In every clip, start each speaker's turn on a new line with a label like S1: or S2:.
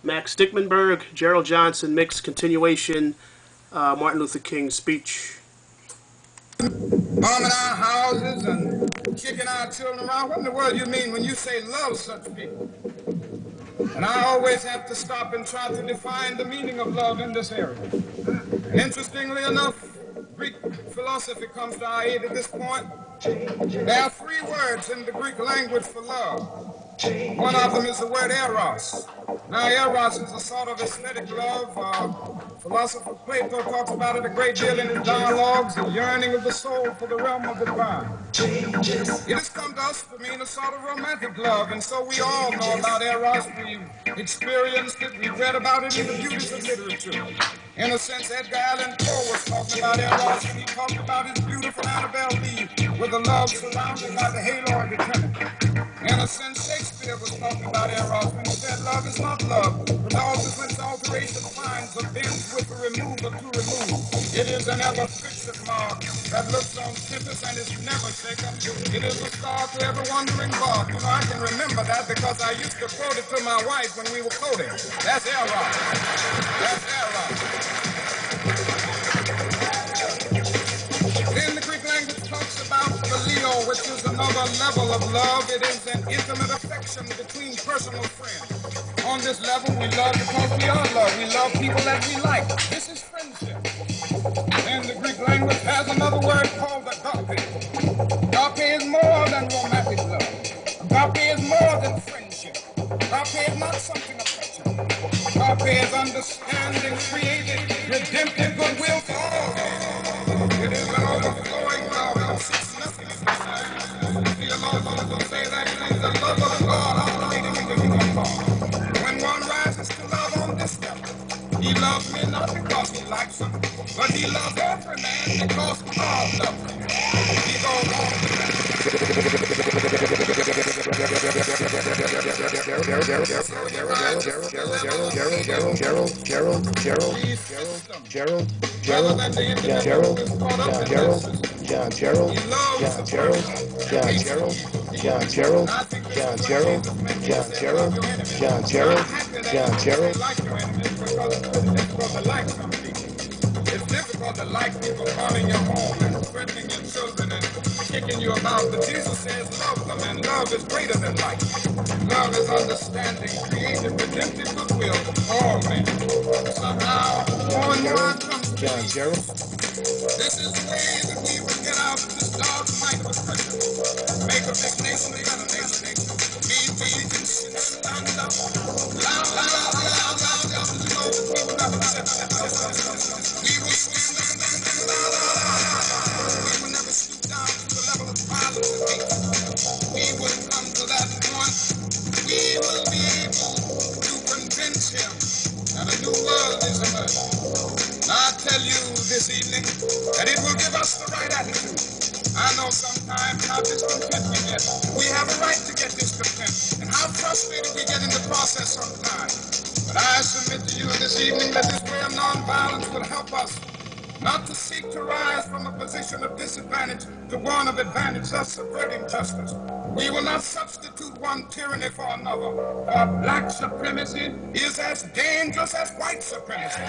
S1: Max Stickmanberg, Gerald Johnson mix continuation, Martin Luther King's speech.
S2: Bombing our houses and kicking our children around. What in the world do you mean when you say love such people? And I always have to stop and try to define the meaning of love in this area. And interestingly enough, Greek philosophy comes to our aid at this point. There are three words in the Greek language for love. One of them is the word eros. Now, eros is a sort of aesthetic love. Philosopher Plato talks about it a great deal in his dialogues, the yearning of the soul for the realm of the divine. It has come to us to mean a sort of romantic love, and so we all know about eros. We've experienced it, we've read about it in the beauties of literature. In a sense, Edgar Allan Poe was talking about eros, and he talked about his beautiful Annabel Lee with a love surrounded by the halo of eternity. In a sense, Shakespeare was talking about eros when he said love is not love, but also when its alteration finds a bend with a remover to remove. It is an ever-fixed mark that looks on tempest and is never shaken. It is a star to every wandering bark. You know, I can remember that because I used to quote it to my wife when we were quoting. That's eros. That's eros. Then the Greek language talks about phileo, which is another level of love. It is an intimate affection between personal friends. On this level, we love because we are loved. We love people that we like. This is friendship. Then the Greek language has another word called agape. Agape is more than romantic love. Agape is more than friendship. Agape is not something affectionate. Agape is understanding, created, redemptive goodwill for all. It is an overflowing love that seeks nothing in this life. Theologians will say that it is the love of God operating in the human heart. When one rises to love on this level, he loves me not because he likes him, but he loves every man because God loves him. He goes on to it's difficult to like people calling your home and threatening your children and kicking you about, but Jesus says love them, and love is greater than life. Love is understanding, creative, redemptive goodwill for all men. Somehow, more and more I've come to believe this is the way that we will get out of this dark night of oppression. Make of this nation a better nation. We can sit and stand up. Loud, loud, loud, loud, loud, loud. You know, we will never accept that. We will stand up and loud, loud, loud. We will never stoop down to the level of violence and hate. We will come to that point. We will be able to convince him that a new world is emerging. I tell you this evening that it will give us the right attitude. I know sometimes how discontent we get. We have a right to get discontent, and how frustrated we get in the process sometimes. But I submit to you this evening that this way of nonviolence will help us not to seek to rise from a position of disadvantage to one of advantage, thus subverting justice. We will not substitute one tyranny for another. For black supremacy is as dangerous as white supremacy.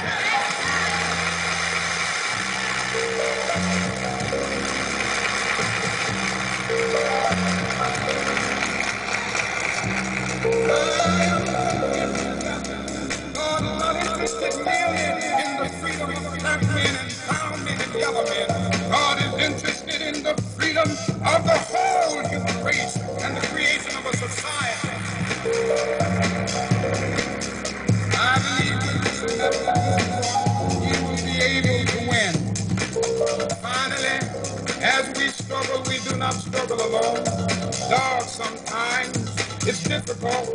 S2: God is not interested merely in the freedom of black men and brown men and yellow men. God is interested in the freedom of the whole human race and the creation of a society. I believe that this message we will be able to win. Finally, as we struggle, we do not struggle alone. Dog, sometimes it's difficult,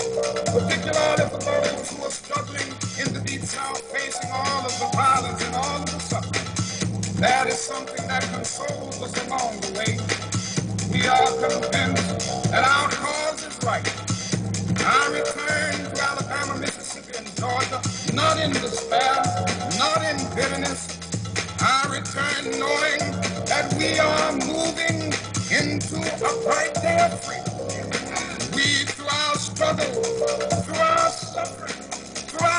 S2: particularly for those who are struggling in the Deep South, facing all of the violence and all of the suffering. That is something that consoles us along the way. We are convinced that our cause is right. I return to Alabama, Mississippi, and Georgia, not in despair, not in bitterness. I return knowing that we are moving into a bright day of freedom. We, through our struggle, through our suffering, through our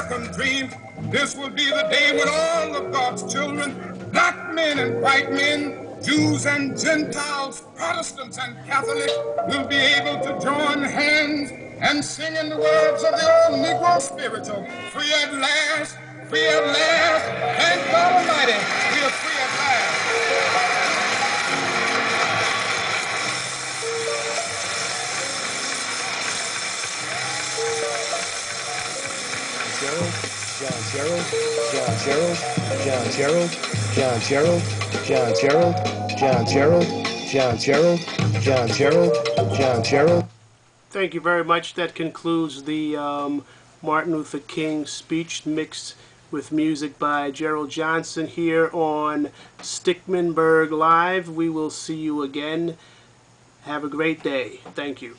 S2: American dream. This will be the day when all of God's children, black men and white men, Jews and Gentiles, Protestants and Catholics, will be able to join hands and sing in the words of the old Negro spiritual, free at last, free at last, thank God Almighty, we are free at last.
S1: Thank you very much. That concludes the Martin Luther King speech mixed with music by Gerald Johnson here on Stickmanberg Live. We will see you again. Have a great day. Thank you.